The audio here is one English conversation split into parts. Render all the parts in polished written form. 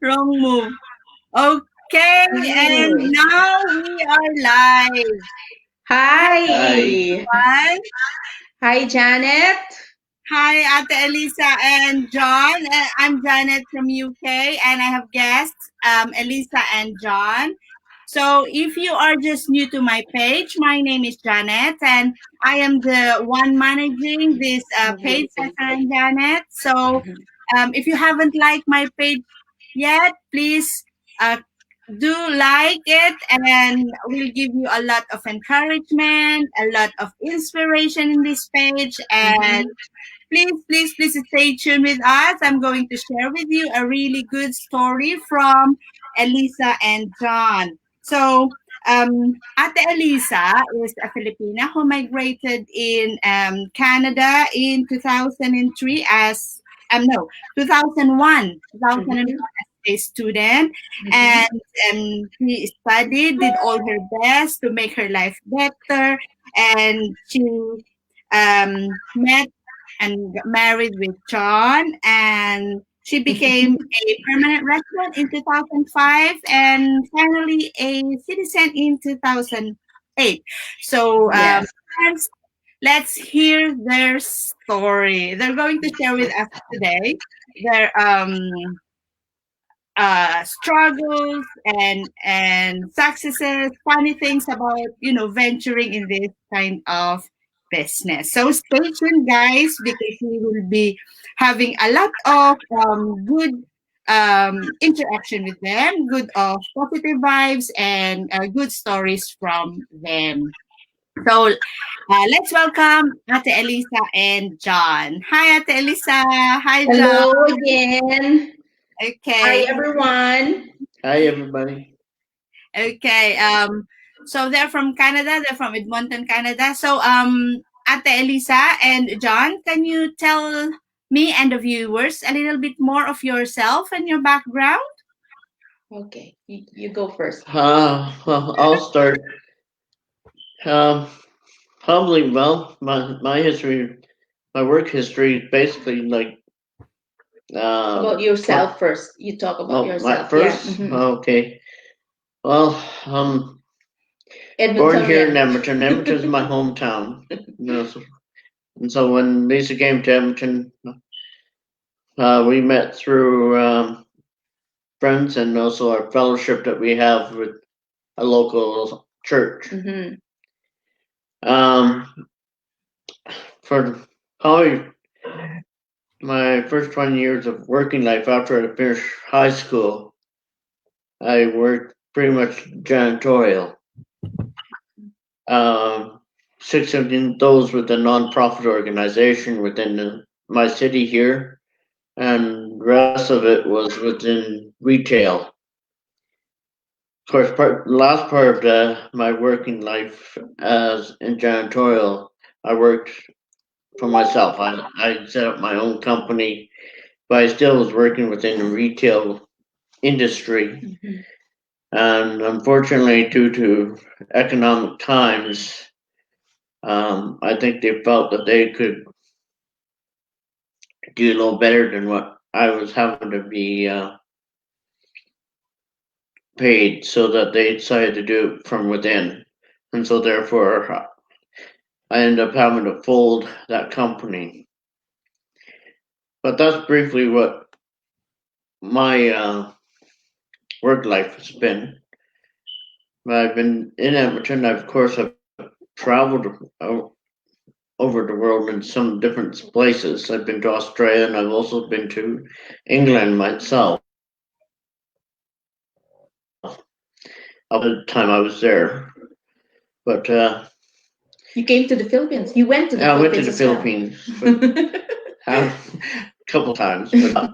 Wrong move. Okay, and Hey. now we are live. Hi, Hi. Hi. everyone. Hi, Janet. Hi, Ate Elisa and John. I'm Janet from UK, and I have guests, Elisa and John. So, if you are just new to my page, my name is Janet, and I am the one managing this page, Cesar and Janet. So, if you haven't liked my page yet, please uh, do like it, and we'll give you a lot of encouragement, a lot of inspiration in this page, and Mhm. please stay tuned with us. I'm going to share with you a really good story from Elisa and John. So, Ate Elisa is a Filipina who migrated in Canada in 2003 as, no, 2001, 2001 Mhm. as a student. Mhm. And she studied, did all her best to make her life better. And she met and got married with John, and she became a permanent resident in 2005 and finally a citizen in 2008. So, Yes. first, let's hear their story. They're going to share with us today their struggles and successes, funny things about venturing in this kind of business. So stay tuned, guys, because we will be having a lot of good interaction with them, good of positive vibes, and good stories from them. So let's welcome Ate Elisa and John. Hi, Ate Elisa. Hi, John. Hello again. Hi, Okay. everyone. Hi, everybody. Okay. So they're from Canada. They're from Edmonton, Canada. So Ate Elisa and John, can you tell me and the viewers a little bit more of yourself and your background? Okay, you go first. Well, I'll start. Um, Probably, well, my history, my work history is basically like, About tw- yourself first. You talk about well, my yourself. Yeah. first, okay. Well, born here in Edmontonian. Edmonton. Edmonton is my hometown. And so when Lisa came to Edmonton, we met through friends and also our fellowship that we have with a local church. Mm-hmm. Um, for probably my first 20 years of working life after I finished high school, I worked pretty much janitorial. Um, Six of those with a nonprofit organization within my city here, and the rest of it was within retail. Of course, last part of my working life as in janitorial, I worked for myself. I set up my own company, but I still was working within the retail industry. Mm-hmm. And unfortunately, due to economic times, I think they felt that they could do a little better than what I was having to be paid, so that they decided to do it from within. And so, therefore, I ended up having to fold that company. But that's briefly what my work life has been. I've been in Edmonton. Of course, I've traveled over the world in some different places. I've been to Australia, and I've also been to England myself. At the time I was there, but You came to the Philippines. You went to the I went to Philippines the as well. Philippines for a couple times, but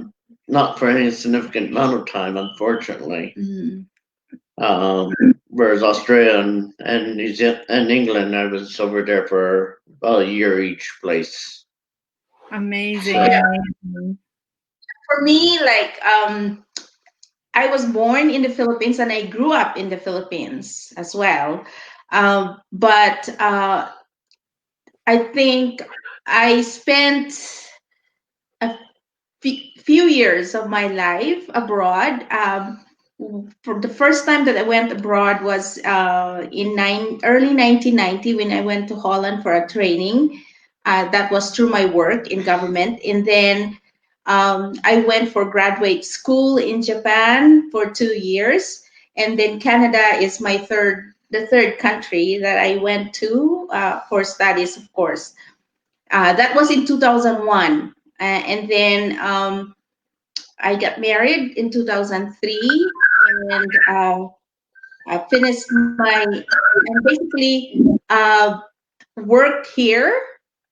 not for any significant amount of time, unfortunately. Mhm. Um, Whereas Australia and New Zealand and England, I was over there for about a year each place. Amazing, So Yeah. amazing. For me, like I was born in the Philippines and I grew up in the Philippines as well. But I think I spent a few years of my life abroad. For the first time that I went abroad was in early 1990 when I went to Holland for a training. That was through my work in government. And then I went for graduate school in Japan for 2 years. And then Canada is the third country that I went to for studies, of course. That was in 2001. And then I got married in 2003 and I finished and basically worked here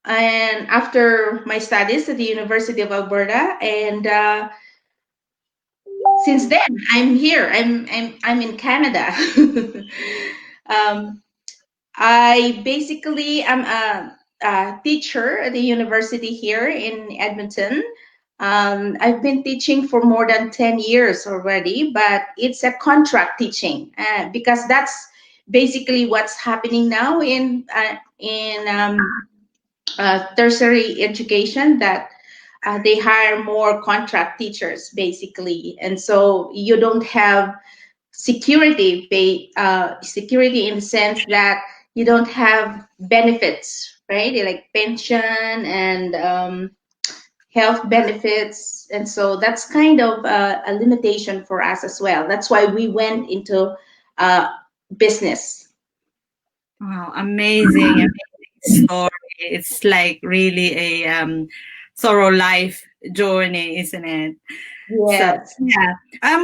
and after my studies at the University of Alberta. And since then, I'm here. I'm in Canada. um, I basically am a teacher at the university here in Edmonton. I've been teaching for more than 10 years already, but it's a contract teaching because that's basically what's happening now in tertiary education, that they hire more contract teachers basically, and so you don't have security in the sense that you don't have benefits, right? Like pension and health benefits, and so that's kind of a limitation for us as well. That's why we went into uh, business. Wow, amazing, amazing story. It's like really a thorough life journey, isn't it? So Yes. yeah.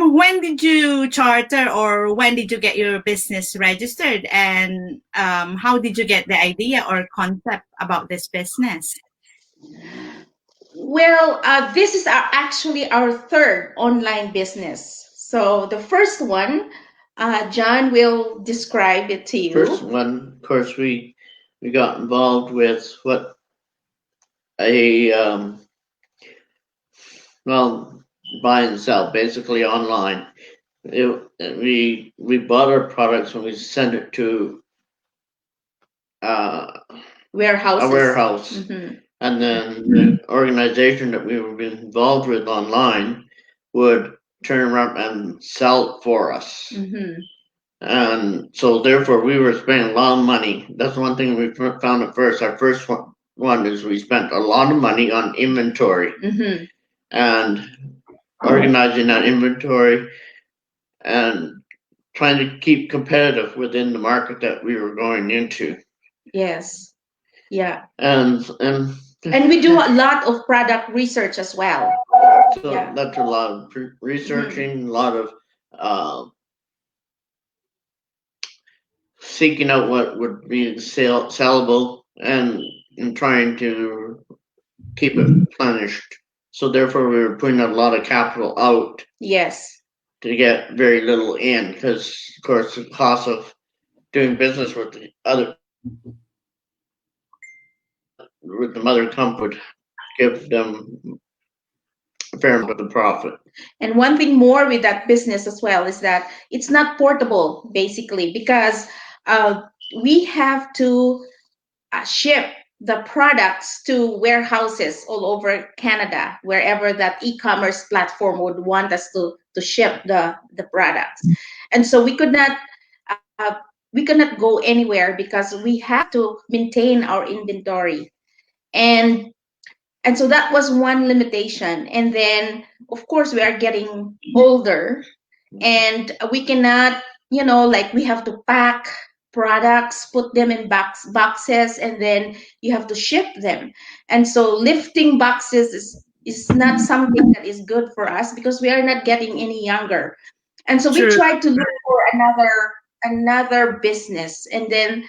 When did you charter or when did you get your business registered, and how did you get the idea or concept about this business? Well, this is actually our third online business. So the first one, John will describe it to First you. one, of course, we got involved with what a well, buy and sell basically online. We bought our products and we sent it to uh, a Warehouses. warehouse, Mm-hmm. and then the organization that we were involved with online would turn around and sell it for us. Mm-hmm. And so therefore we were spending a lot of money. That's one thing we found at first. Our first one is we spent a lot of money on inventory Mm-hmm. and organizing that inventory and trying to keep competitive within the market that we were going into. Yes. Yeah. And And we do a lot of product research as well. so Yeah. that's a lot of Mm-hmm. researching, a lot of uh, seeking out what would be sellable and trying to keep it replenished. So therefore, we were putting a lot of capital out Yes. to get very little in, because of course the cost of doing business with the mother company would give them a fair amount of the profit. And one thing more with that business as well is that it's not portable, basically, because uh, we have to ship the products to warehouses all over Canada, wherever that e-commerce platform would want us to ship the products. And so uh, we could not go anywhere because we have to maintain our inventory. And and so that was one limitation. And then of course we are getting older and we cannot, like we have to pack products, put them in boxes, and then you have to ship them. And so lifting boxes is not something that is good for us because we are not getting any younger. And so we True. tried to look for another business, and then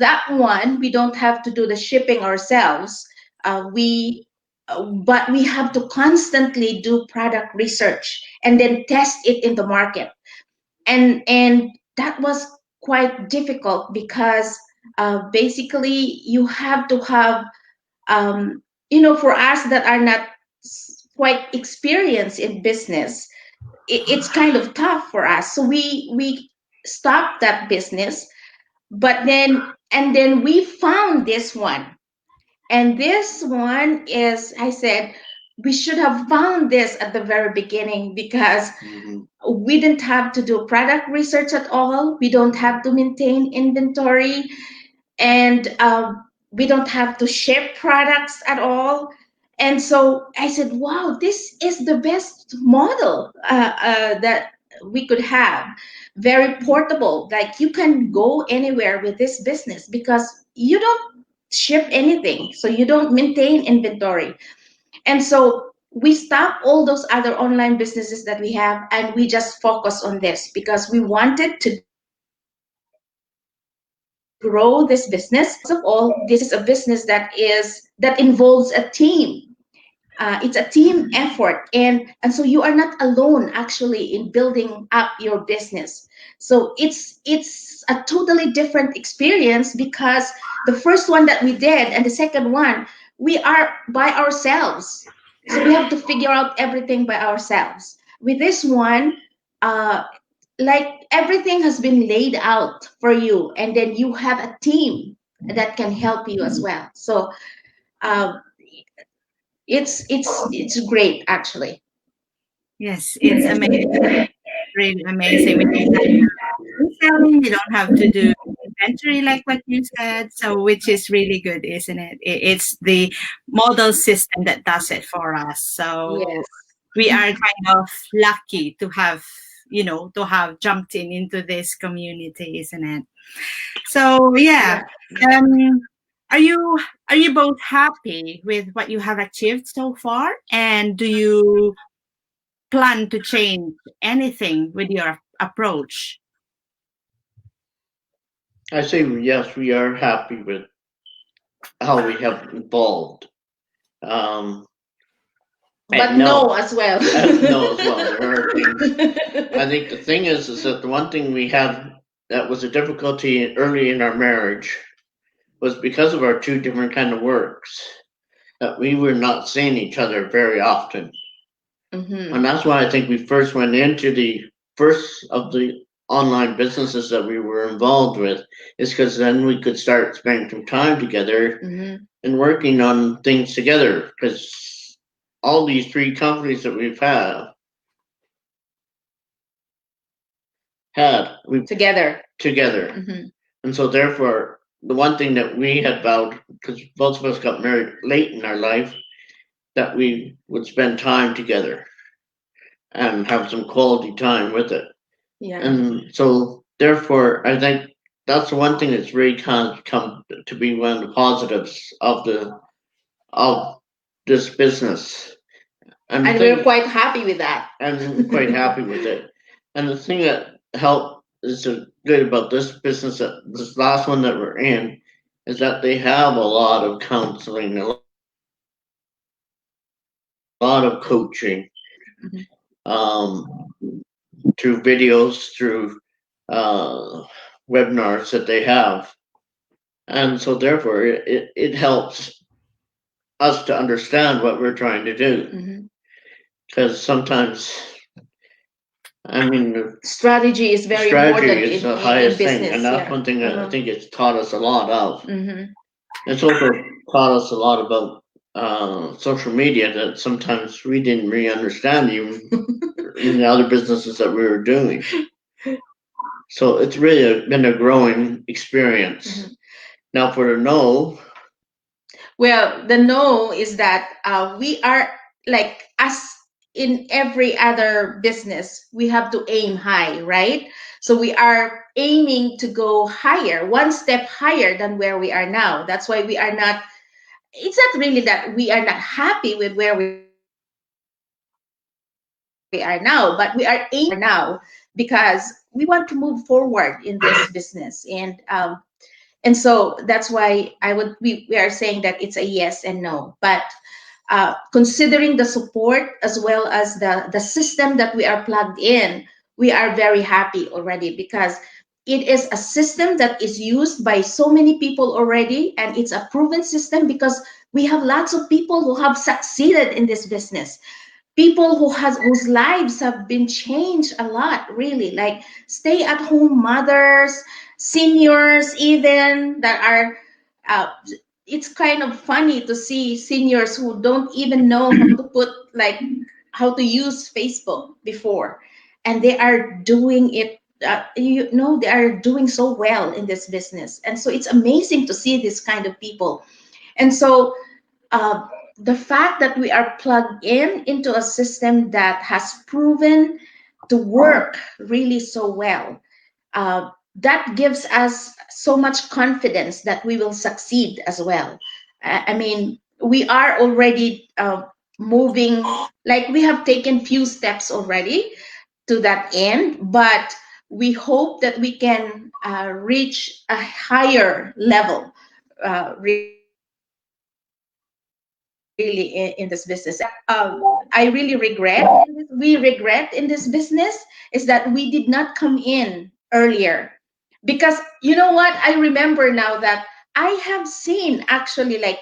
that one we don't have to do the shipping ourselves. We But we have to constantly do product research and then test it in the market, and that was quite difficult because basically you have to have for us that are not quite experienced in business, it's kind of tough for us, so we stopped that business. But then we found this one, and this one is, I said, we should have found this at the very beginning, because Mhm. we didn't have to do product research at all. We don't have to maintain inventory, and we don't have to ship products at all. And so I said, wow, this is the best model that we could have. Very portable. Like, you can go anywhere with this business because you don't ship anything. So you don't maintain inventory. And so we stopped all those other online businesses that we have, and we just focus on this because we wanted to grow this business. Because first of all, this is a business that involves a team. It's a team effort, and so you are not alone actually in building up your business. So it's a totally different experience, because the first one that we did and the second one, we are by ourselves, so we have to figure out everything by ourselves. With this one, uh like, everything has been laid out for you, and then you have a team that can help you as well. So uh, it's great actually. Yes, it's amazing. Really amazing. We don't have to do selling. You don't have to do inventory like what you said. So, which is really good, isn't it? It's the model system that does it for us. So, Yes. we are kind of lucky to have, to have jumped in into this community, isn't it? So, yeah. Yeah. Um, are you are you both happy with what you have achieved so far? And do you plan to change anything with your approach? I say yes, we are happy with how we have evolved. Um, But and no no, as well. no as well. There are things. I think the thing is that the one thing we had that was a difficulty early in our marriage was because of our two different kind of works that we were not seeing each other very often. And Hmm. that's why I think we first went into the first of the online businesses that we were involved with, is because then we could start spending some time together Hmm. and working on things together. Because all these three companies that we've Together. together. Hmm. And so therefore the one thing that we had vowed, because both of us got married late in our life, that we would spend time together and have some quality time with it. Yeah. And so therefore I think that's the one thing that's really come to be one of the positives of this business. And the And we're thing, quite happy with that. I'm quite happy with it. And the thing that helped is good about this business, that this last one that we're in, is that they have a lot of counseling, a lot of coaching, Hmm. um, through videos, through uh, webinars that they have. And so therefore it helps us to understand what we're trying to do. Hmm. Because sometimes, I mean, the Strategy is very strategy important is the in highest thing, and business. that's Yeah. one thing that I Uh-huh. think it's taught us a lot of. Hmm. It's also taught us a lot about social media that sometimes we didn't really understand, even in the other businesses that we were doing. So it's really been a growing experience. Hmm. Now, for the no, Well, the no is that we are, like, as in every other business, we have to aim high, right? So we are aiming to go higher, one step higher than where we are now. That's why we are not, it's not really that we are not happy with where we are now, but we are aiming to go higher now, because we want to move forward in this business. And so that's why we are saying that it's a yes and no. But considering the support as well as the system that we are plugged in, we are very happy already, because it is a system that is used by so many people already, and it's a proven system, because we have lots of people who have succeeded in this business, people whose lives have been changed a lot, really, like stay at home mothers, seniors, even that are uh, it's kind of funny to see seniors who don't even know how to put like how to use Facebook before, and they are doing it. They are doing so well in this business, and so it's amazing to see this kind of people. And so uh, the fact that we are plugged in into a system that has proven to work really so well, that gives us so much confidence that we will succeed as well. I mean, we are already moving, like we have taken few steps already to that end, but we hope that we can reach a higher level really in this business. And I really we regret in this business is that we did not come in earlier, because you know what, I remember now that I have seen actually like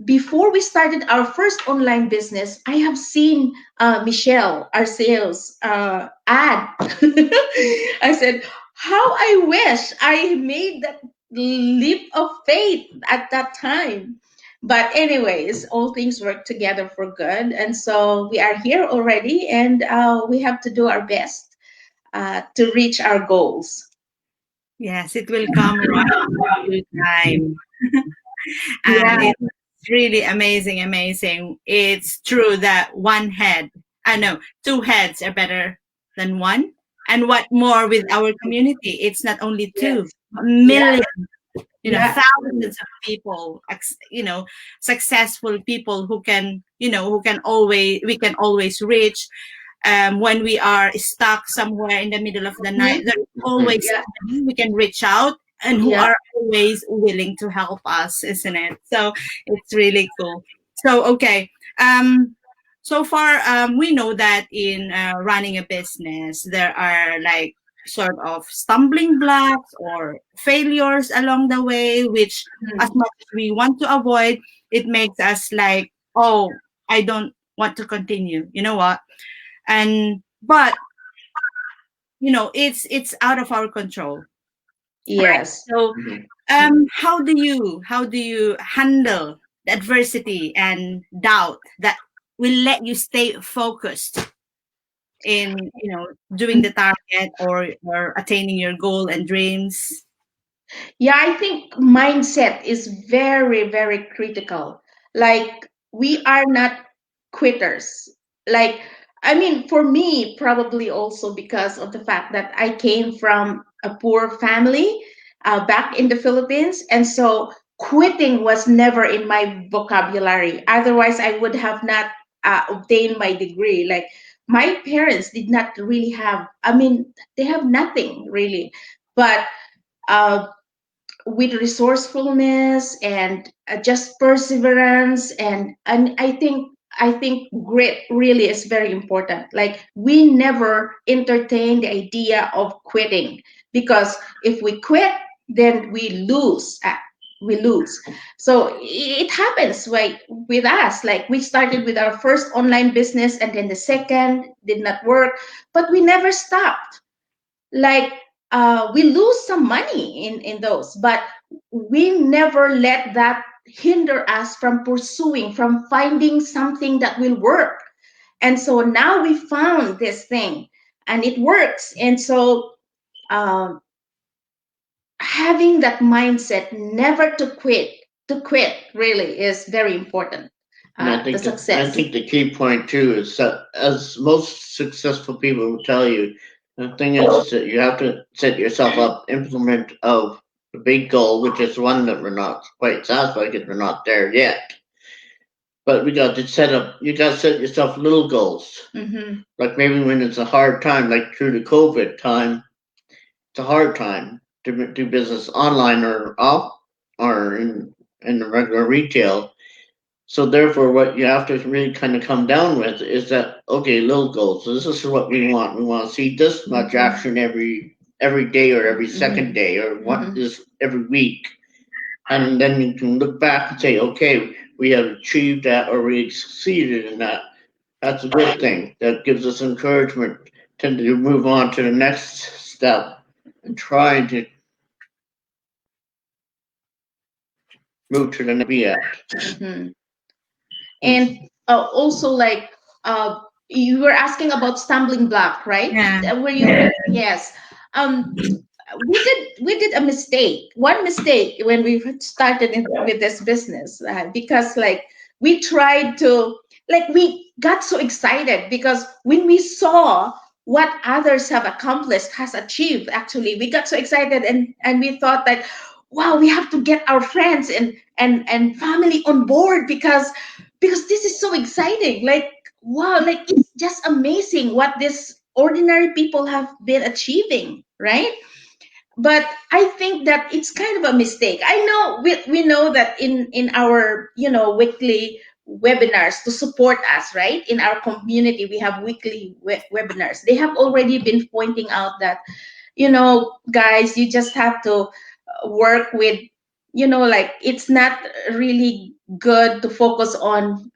before we started our first online business, I have seen Michelle, our sales ad. I said, how I wish I made that leap of faith at that time. But, anyways, all things work together for good. And so we are here already, and we have to do our best to reach our goals. Yes, it will come right in due time. And Yeah. it's really amazing, amazing. It's true that one head, I know, two heads are better than one. And what more with our community? It's not only two, Yes. Yeah. millions, Yeah. thousands of people, successful people who can, we can always reach. When we are stuck somewhere in the middle of the night, Mhm. there's Mhm. always Yeah. somebody we can reach out and who Yeah. are always willing to help us, isn't it? So it's really cool. So, okay. So far, we know that in running a business, there are like sort of stumbling blocks or failures along the way, which as Mhm. much as we want to avoid, it makes us like, oh, I don't want to continue. You know what? And but it's out of our control, right? Yes. So Mhm. how do you handle the adversity and doubt that will let you stay focused in doing the target or attaining your goal and dreams? Yeah, I think mindset is very, very critical. Like, we are not quitters. Like, I mean, for me, probably also because of the fact that I came from a poor family back in the Philippines. And so quitting was never in my vocabulary. Otherwise, I would have not obtained my degree. Like, my parents did not really have, I mean, they have nothing really. But uh, with resourcefulness and just perseverance, and I think grit really is very important. Like, we never entertain the idea of quitting, because if we quit, then we lose. So it happens like with us. Like, we started with our first online business, and then the second did not work, but we never stopped. Like, we lose some money in those, but we never let that hinder us from pursuing, from finding something that will work. And so now we found this thing, and it works. And so um, having that mindset never to quit really is very important. And The I success. think the key point too is that, as most successful people will tell you, the thing is that you have to set yourself up, implement of the big goal, which is one that we're not quite satisfied because we're not there yet. But we got to set up. You got to set yourself little goals. Hmm. Like maybe when it's a hard time, like through the COVID time, it's a hard time to do business online or off or in the regular retail. So therefore, what you have to really kind of come down with is that, okay, little goals. So this is what we want. We want to see this much Hmm. action every day or every second Hmm. day or what Hmm. is every week, and then you can look back and say, okay, we have achieved that or we succeeded in that. That's a good thing. That gives us encouragement to move on to the next step and trying to move to the next be at. Mhm. Mm. And also, like, you were asking about stumbling block, right? Yeah. Were you? Yes. Um, we did a mistake, one mistake when we started with this business, because like we tried to, like, we got so excited because when we saw what others have accomplished, has achieved, actually we got so excited, and we thought that, wow, we have to get our friends and family on board, because this is so exciting, like, wow, like it's just amazing what these ordinary people have been achieving, right? But I think that it's kind of a mistake. I know we know that in our, weekly webinars to support us, right? In our community, we have weekly webinars. They have already been pointing out that, guys, you just have to work with, like, it's not really good to focus on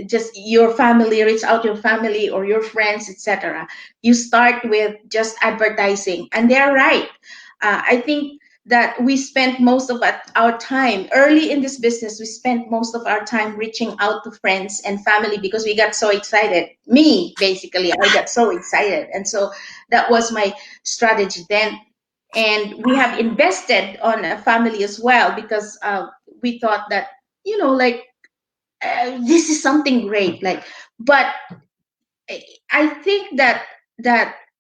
just your family, reach out your family or your friends, etc. You start with just advertising, and they're right. I think that we spent most of our time early in this business. We spent most of our time reaching out to friends and family because we got so excited. Me, basically, I got so excited, and so that was my strategy then. And we have invested on a family as well because we thought that, like, this is something great, like, but I think that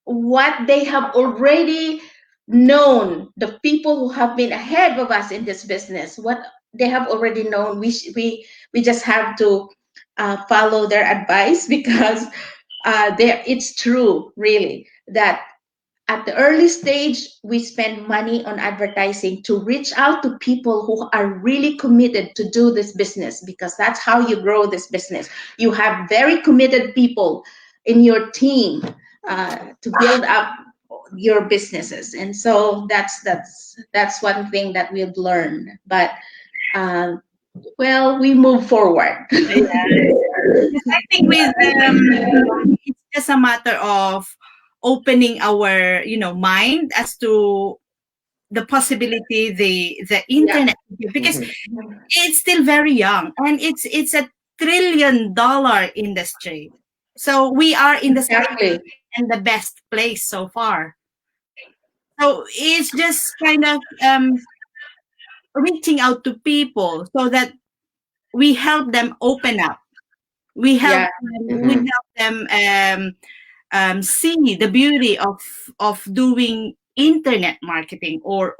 what they have already known, the people who have been ahead of us in this business, what they have already known, we just have to follow their advice because it's true, really, that at the early stage, we spend money on advertising to reach out to people who are really committed to do this business, because that's how you grow this business. You have very committed people in your team to build up your businesses, and so that's one thing that we've learned. But uh, well, we move forward. Yes, I think with it's just a matter of opening our mind as to the possibility the Yeah, internet can give, because Mhm. it's still very young and it's a $1 trillion industry. So we are in the safe exactly. and the best place so far. So it's just kind of reaching out to people so that we help them open up. Yeah. We Mhm. help them see the beauty of doing internet marketing, or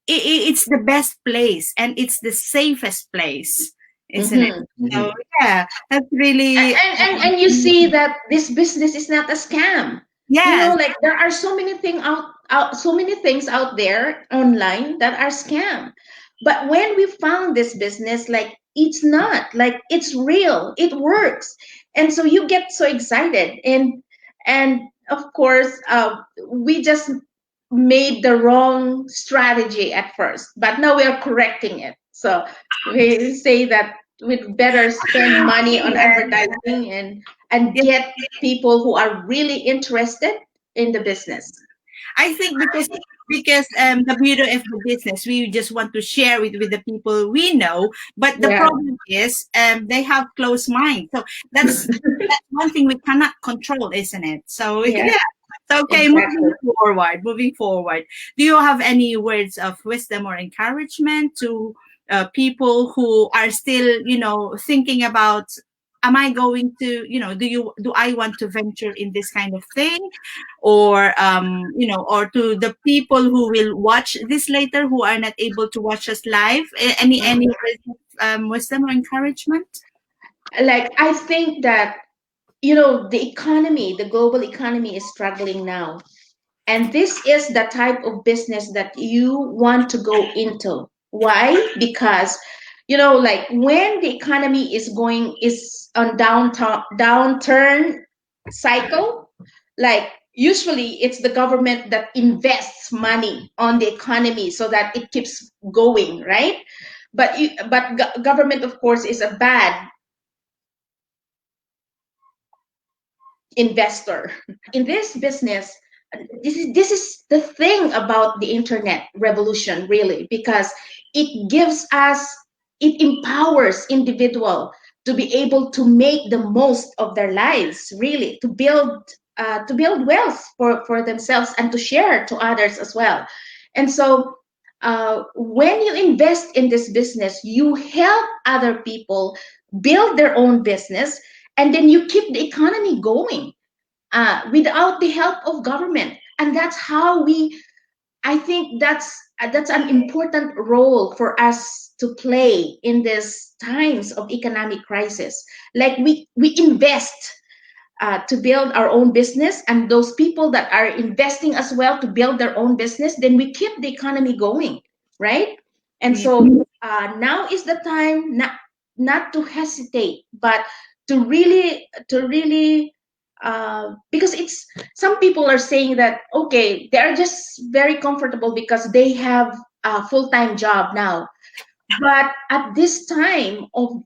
it's the best place and it's the safest place, isn't it? Mhm. So Mhm. yeah, that's really And you see that this business is not a scam. yes, Like, there are so many so many things out there online that are scam. But when we found this business, like, it's not, like, it's real, it works. And so you get so excited, and of course, we just made the wrong strategy at first, but now we are correcting it. So we say that we'd better spend money on advertising and yes. get people who are really interested in the business. I think because the beauty of the business, we just want to share it with the people we know. But the Yeah. problem is they have closed minds. So that's one thing we cannot control, isn't it? So Yeah, yeah. So, okay, exactly. moving forward. Do you have any words of wisdom or encouragement to people who are still, thinking about, am I going to, do I want to venture in this kind of thing? Or or to the people who will watch this later, who are not able to watch us live, any Mhm. words of wisdom or encouragement? Like, I think that, the global economy is struggling now. And this is the type of business that you want to go into. Why? Because, like, when the economy is on downturn cycle, like, usually it's the government that invests money on the economy so that it keeps going, right? But government, of course, is a bad investor. In this business, this is the thing about the internet revolution, really, because it gives us, it empowers individual to be able to make the most of their lives, really, to build wealth for themselves and to share to others as well. And so when you invest in this business, you help other people build their own business, and then you keep the economy going without the help of government. And that's how we, I think that's an important role for us to play in these times of economic crisis. Like we invest to build our own business, and those people that are investing as well to build their own business, then we keep the economy going, right? And Yeah. so now is the time, not to hesitate, but to really because it's, some people are saying that okay, they are just very comfortable because they have a full-time job now. But at this time of,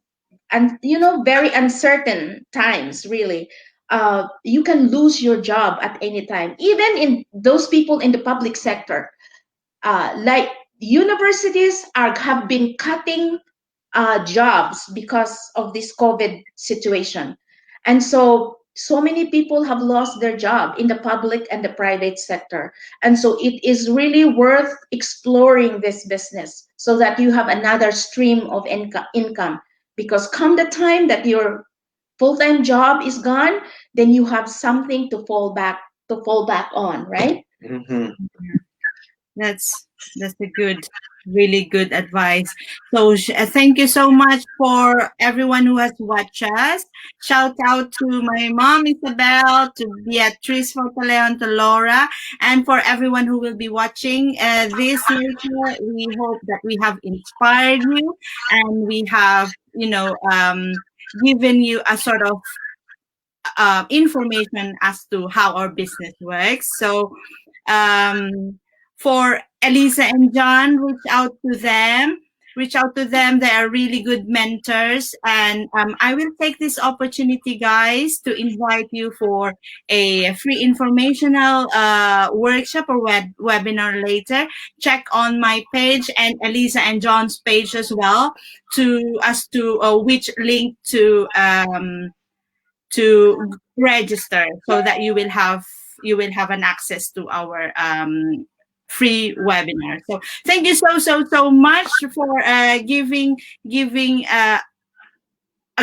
and very uncertain times, really, you can lose your job at any time, even in those people in the public sector. Like universities have been cutting jobs because of this COVID situation. And so many people have lost their job in the public and the private sector. And so it is really worth exploring this business so that you have another stream of income. Because come the time that your full-time job is gone, then you have something to fall back on, right? Hmm. That's a good, really good advice. So thank you so much for everyone who has watched us. Shout out to my mom Isabel, to Beatrice Fortaleon, to Laura, and for everyone who will be watching this later. We hope that we have inspired you and we have, given you a sort of information as to how our business works. So, for Elisa and John, reach out to them. Reach out to them. They are really good mentors. And I will take this opportunity, guys, to invite you for a free informational workshop or webinar later. Check on my page and Elisa and John's page as well to as to which link to register so that you will have an access to our free webinar. So thank you so much for giving a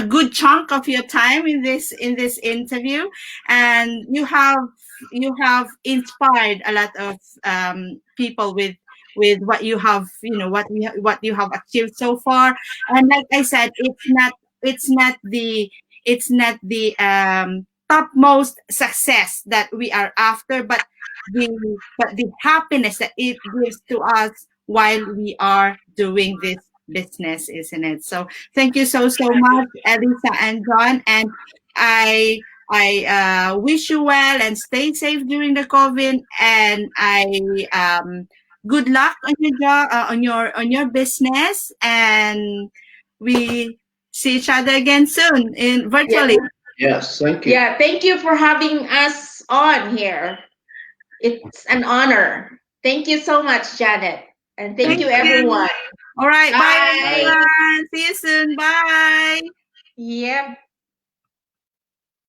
good chunk of your time in this interview, and you have inspired a lot of people with what you have what you have achieved so far. And like I said, it's not the topmost success that we are after, but the happiness that it gives to us while we are doing this business, isn't it? So thank you so much, Elisa and John. And I wish you well and stay safe during the COVID. And good luck on your job, on your business. And we see each other again soon in Yeah. virtually. Yes, thank you. Yeah, thank you for having us on here. It's an honor. Thank you so much, Janet. And thank Thank you, you. everyone. All right. Bye, Bye. Bye. everyone. See you soon. Bye. Yep.